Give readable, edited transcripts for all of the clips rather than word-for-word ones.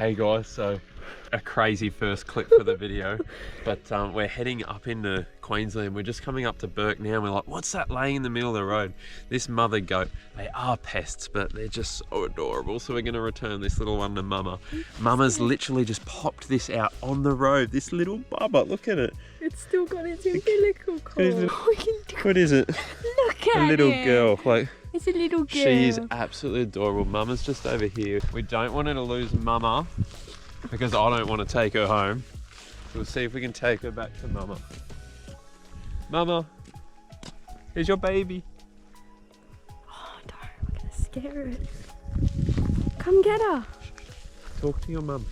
Hey guys, so a crazy first clip for the video, but we're heading up into Queensland. We're just coming up to Burke now and we're like, what's that laying in the middle of the road? This mother goat. They are pests, but they're just so adorable. So we're gonna return this little one to Mama. Mama's literally just popped this out on the road. This little bubba, look at it. It's still got its umbilical cord. What is it? Look at it. A little girl. Like, it's a little girl. She is absolutely adorable. Mama's just over here. We don't want her to lose Mama because I don't want to take her home. So we'll see if we can take her back to Mama. Mama, here's your baby. Oh no, we're gonna scare it. Come get her. Talk to your mum.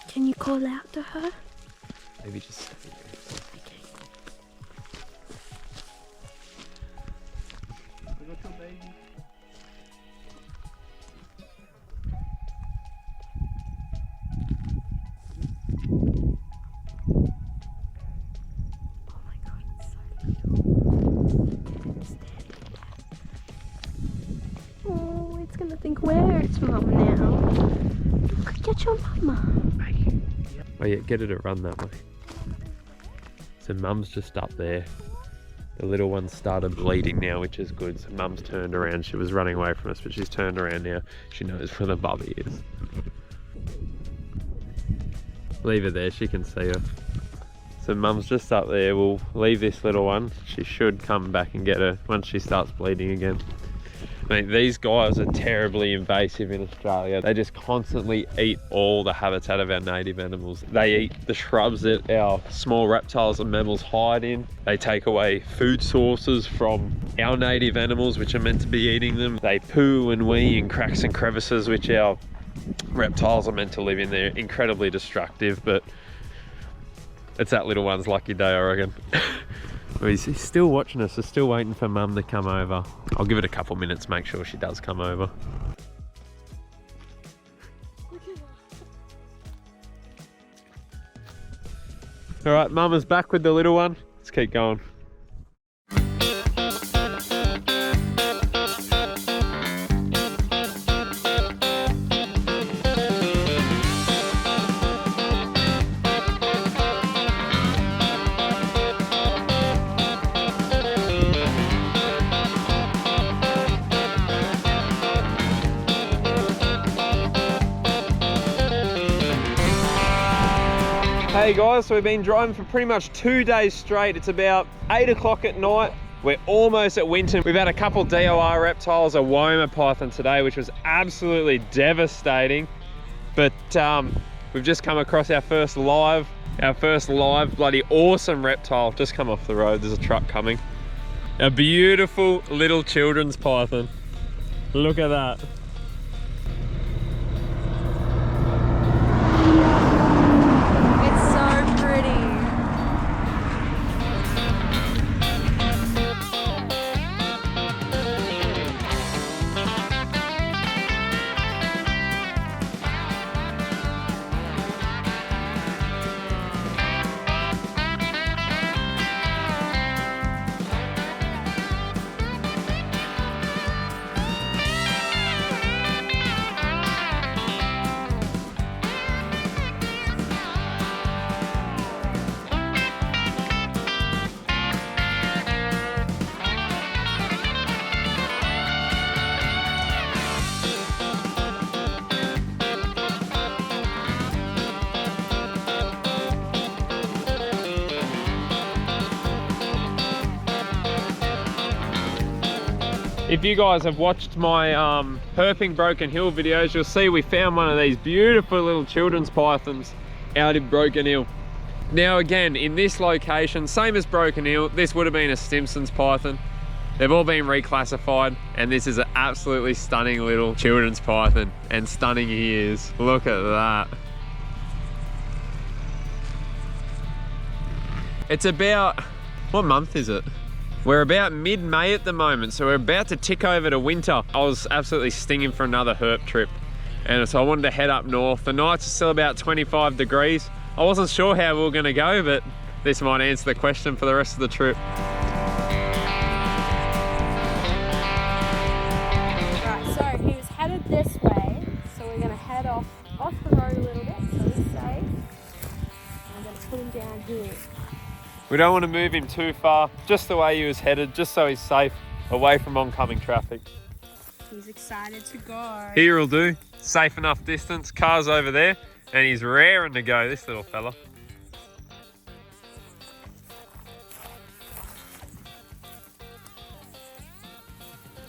Can you call out to her? Maybe just stay there. I got your baby. Oh my god, it's so little. Oh, it's gonna think we're its mum now. Look, get your mama. Oh yeah, get her to run that way. So Mum's just up there. The little one started bleeding now, which is good. So Mum's turned around. She was running away from us, but she's turned around now. She knows where the bubby is. Leave her there, she can see her. So Mum's just up there. We'll leave this little one. She should come back and get her once she starts bleeding again. I mean, these guys are terribly invasive in Australia. They just constantly eat all the habitat of our native animals. They eat the shrubs that our small reptiles and mammals hide in. They take away food sources from our native animals, which are meant to be eating them. They poo and wee in cracks and crevices, which our reptiles are meant to live in. They're incredibly destructive, but it's that little one's lucky day, I reckon. He's still watching us. We're still waiting for Mum to come over. I'll give it a couple minutes, make sure she does come over. All right, Mama's back with the little one. Let's keep going. Hey guys, so we've been driving for pretty much 2 days straight. It's about 8 o'clock at night. We're almost at Winton. We've had a couple DOR reptiles, a Woma python today, which was absolutely devastating. But we've just come across our first live bloody awesome reptile. Just come off the road, there's a truck coming. A beautiful little children's python. Look at that. If you guys have watched my herping Broken Hill videos, you'll see we found one of these beautiful little children's pythons out in Broken Hill. Now again, in this location, same as Broken Hill, this would have been a Stimson's python. They've all been reclassified, and this is an absolutely stunning little children's python, and stunning he is. Look at that. It's about, what month is it? We're about mid-May at the moment, so we're about to tick over to winter. I was absolutely stinging for another herp trip, and so I wanted to head up north. The nights are still about 25 degrees. I wasn't sure how we were gonna go, but this might answer the question for the rest of the trip. Right, so he was headed this way, so we're gonna head off off the road a little bit so he's safe. I'm going to put him down here. We don't want to move him too far, just the way he was headed, just so he's safe, away from oncoming traffic. He's excited to go. Here will do, safe enough distance, car's over there, and he's raring to go, this little fella.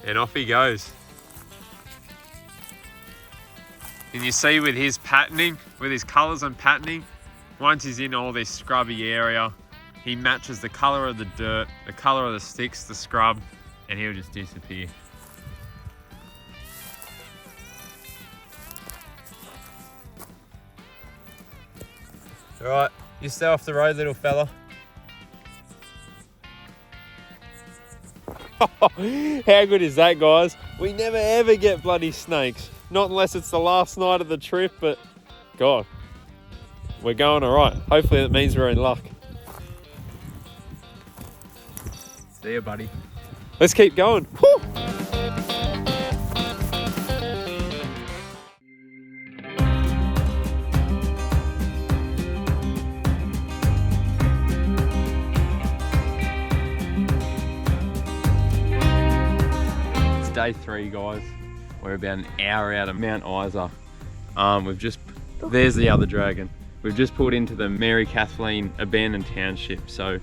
And off he goes. And you see with his patterning, with his colours and patterning, once he's in all this scrubby area, he matches the colour of the dirt, the colour of the sticks, the scrub, and he'll just disappear. All right, you stay off the road, little fella. How good is that, guys? We never ever get bloody snakes. Not unless it's the last night of the trip, but God, we're going all right. Hopefully that means we're in luck. See ya, buddy. Let's keep going. Woo! Day 3, guys. We're about an hour out of Mount Isa. There's the other dragon. We've just pulled into the Mary Kathleen abandoned township. So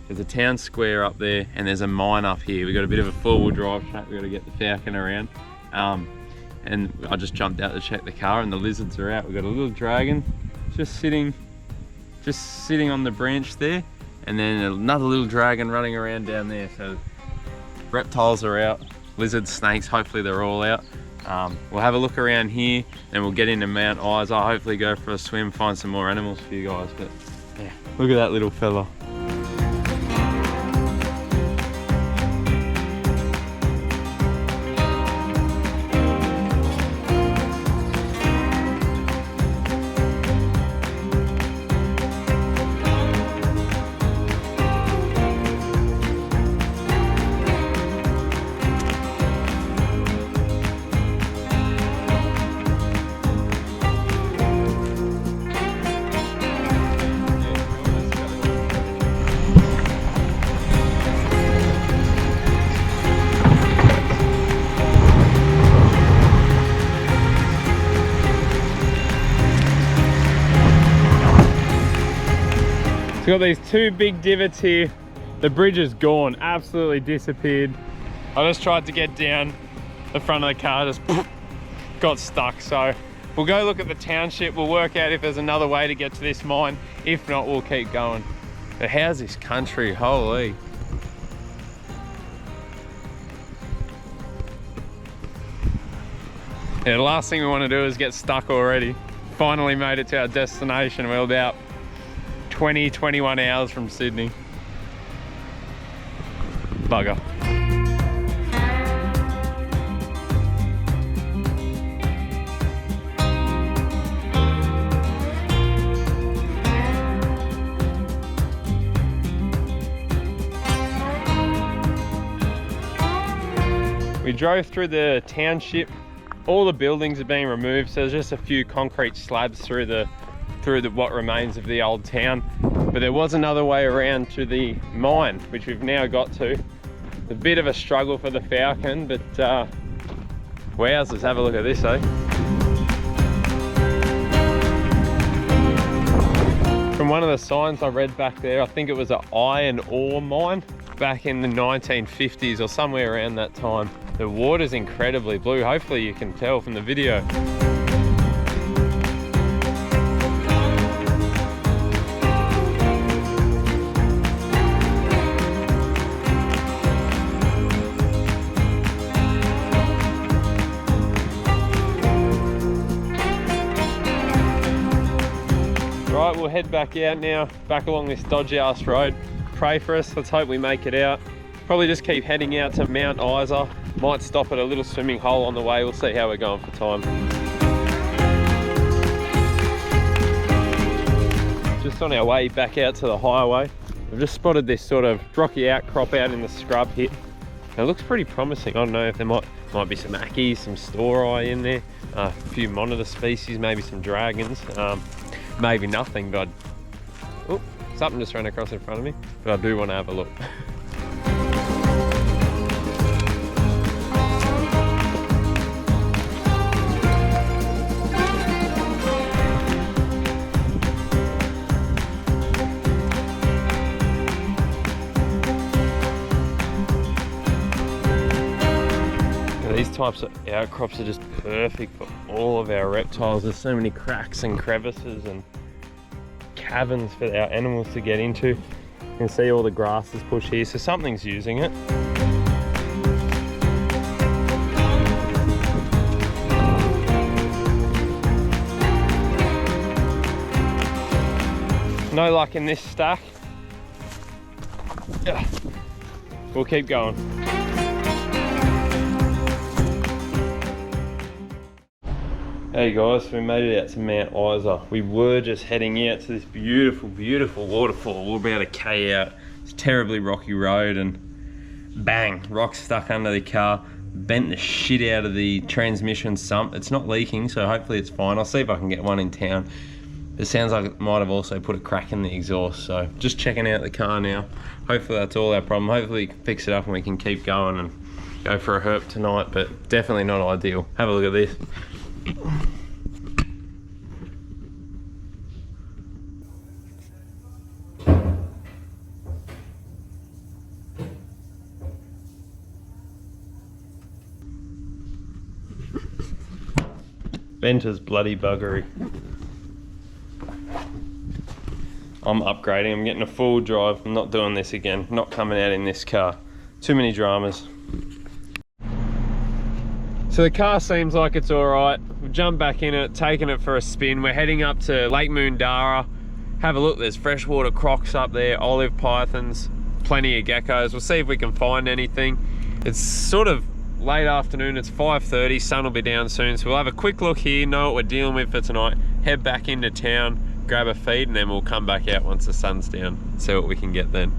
there's a town square up there and there's a mine up here. We've got a bit of a 4-wheel drive track. We've got to get the falcon around. And I just jumped out to check the car and the lizards are out. We've got a little dragon just sitting on the branch there. And then another little dragon running around down there. So reptiles are out, lizards, snakes, hopefully they're all out. We'll have a look around here and we'll get into Mount Isa, hopefully go for a swim, find some more animals for you guys. But yeah, look at that little fella. Got these 2 big divots here. The bridge is gone, absolutely disappeared. I just tried to get down the front of the car, just got stuck. So we'll go look at the township. We'll work out if there's another way to get to this mine. If not, we'll keep going. But how's this country? Holy. Yeah, the last thing we want to do is get stuck already. Finally made it to our destination. We're about 20-21 hours from Sydney. Bugger. We drove through the township. All the buildings are being removed, so there's just a few concrete slabs through what remains of the old town. But there was another way around to the mine, which we've now got to. It's a bit of a struggle for the falcon, but wowzers, have a look at this, eh? From one of the signs I read back there, I think it was an iron ore mine back in the 1950s or somewhere around that time. The water's incredibly blue. Hopefully you can tell from the video. Right, we'll head back out now, back along this dodgy ass road. Pray for us, let's hope we make it out. Probably just keep heading out to Mount Isa. Might stop at a little swimming hole on the way, we'll see how we're going for time. Just on our way back out to the highway, we've just spotted this sort of rocky outcrop out in the scrub here. It looks pretty promising. I don't know if there might Might be some ackies, some storai in there, a few monitor species, maybe some dragons, maybe nothing, but oh, something just ran across in front of me, but I do want to have a look. These types of outcrops are just perfect for all of our reptiles. There's so many cracks and crevices and caverns for our animals to get into. You can see all the grass is pushed here, so something's using it. No luck in this stack. Yeah. We'll keep going. Hey guys, we made it out to Mount Isa. We were just heading out to this beautiful, beautiful waterfall. We're about a K out. It's a terribly rocky road and bang, rocks stuck under the car. Bent the shit out of the transmission sump. It's not leaking, so hopefully it's fine. I'll see if I can get one in town. It sounds like it might have also put a crack in the exhaust, so just checking out the car now. Hopefully that's all our problem. Hopefully we can fix it up and we can keep going and go for a herp tonight, but definitely not ideal. Have a look at this. Venter's bloody buggery. I'm upgrading, I'm getting a full drive. I'm not doing this again, not coming out in this car. Too many dramas. So the car seems like it's all right. We've jumped back in it, taken it for a spin. We're heading up to Lake Moondara. Have a look, there's freshwater crocs up there, olive pythons, plenty of geckos. We'll see if we can find anything. It's sort of late afternoon, it's 5:30, sun will be down soon. So we'll have a quick look here, know what we're dealing with for tonight, head back into town, grab a feed, and then we'll come back out once the sun's down, see what we can get then.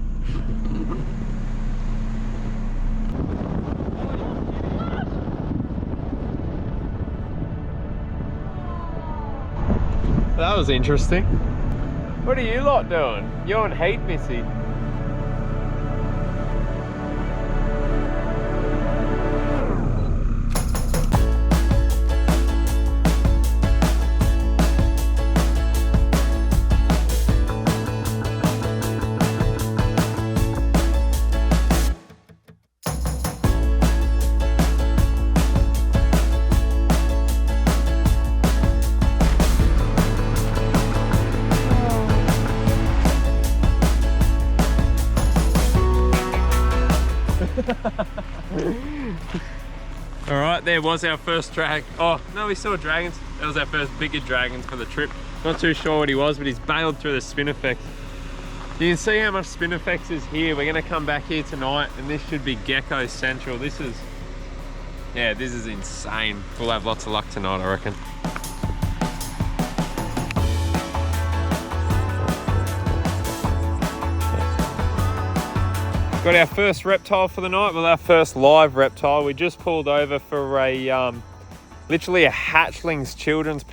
That was interesting. What are you lot doing? You're on heat, Missy. Alright, there was our first drag. Oh, no, we saw dragons. That was our first bigger dragons for the trip. Not too sure what he was, but he's bailed through the spinifex. You can see how much spinifex is here. We're going to come back here tonight, and this should be gecko central. This is, yeah, this is insane. We'll have lots of luck tonight, I reckon. Got our first reptile for the night. Well, our first live reptile. We just pulled over for a literally a hatchling children's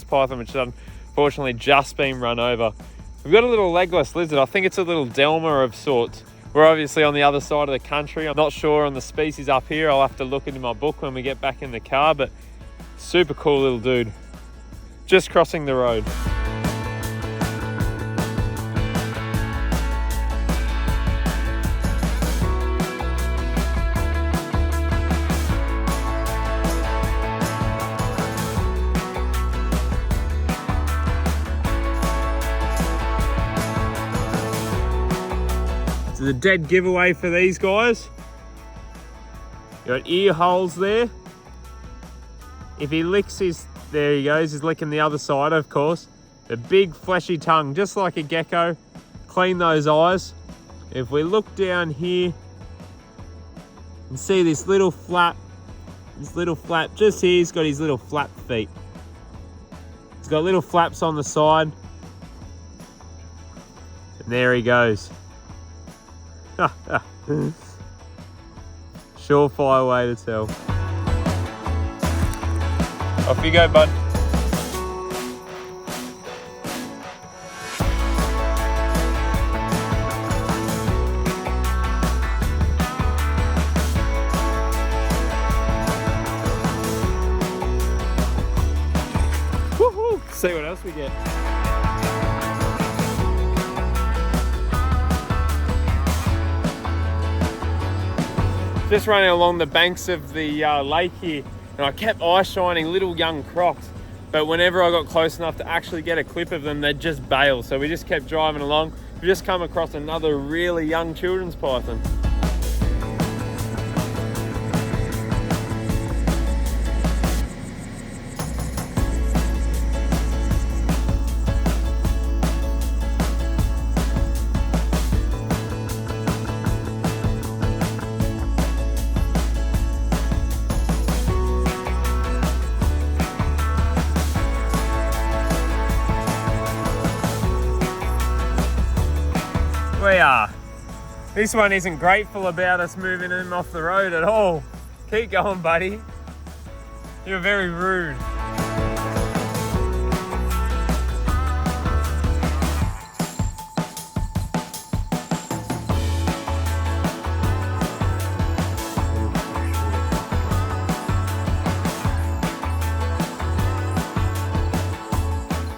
python, which has unfortunately just been run over. We've got a little legless lizard. I think it's a little delma of sorts. We're obviously on the other side of the country. I'm not sure on the species up here. I'll have to look into my book when we get back in the car, but super cool little dude. Just crossing the road. The dead giveaway for these guys. You got ear holes there. If he licks his, there he goes, he's licking the other side, of course. A big fleshy tongue, just like a gecko. Clean those eyes. If we look down here and see this little flap just here, he's got his little flap feet. He's got little flaps on the side. And there he goes. Surefire way to tell. Off you go, bud. Woohoo! See what else we get. Just running along the banks of the lake here, and I kept eye shining little young crocs, but whenever I got close enough to actually get a clip of them, they'd just bail. So we just kept driving along. We just come across another really young children's python. We are. This one isn't grateful about us moving him off the road at all. Keep going, buddy. You're very rude.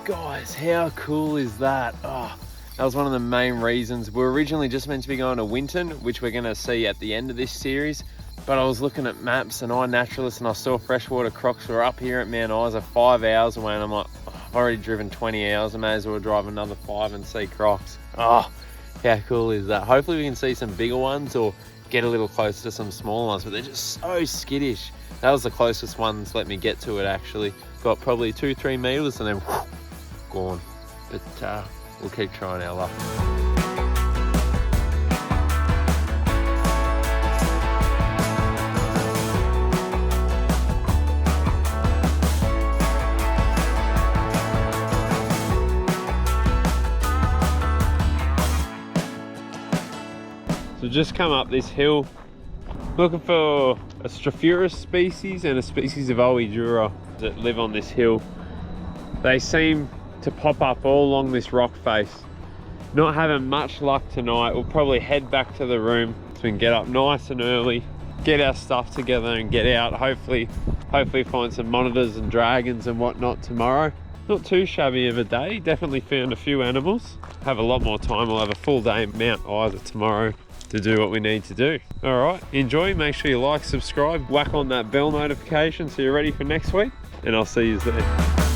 Guys, how cool is that? Oh. That was one of the main reasons. We were originally just meant to be going to Winton, which we're gonna see at the end of this series. But I was looking at maps and iNaturalist and I saw freshwater crocs were up here at Mount Isa 5 hours away, and I'm like, oh, I've already driven 20 hours. I may as well drive another 5 and see crocs. Oh, how cool is that? Hopefully we can see some bigger ones or get a little closer to some smaller ones, but they're just so skittish. That was the closest ones let me get to it actually. Got probably 2-3 meters and then whoosh, gone. But we'll keep trying our luck. So just come up this hill looking for a Strophaurus species and a species of Oedura that live on this hill. They seem to pop up all along this rock face. Not having much luck tonight. We'll probably head back to the room so we can get up nice and early, get our stuff together and get out. Hopefully find some monitors and dragons and whatnot tomorrow. Not too shabby of a day. Definitely found a few animals. Have a lot more time. We'll have a full day in Mount Isa tomorrow to do what we need to do. All right, enjoy. Make sure you like, subscribe, whack on that bell notification so you're ready for next week, and I'll see you there.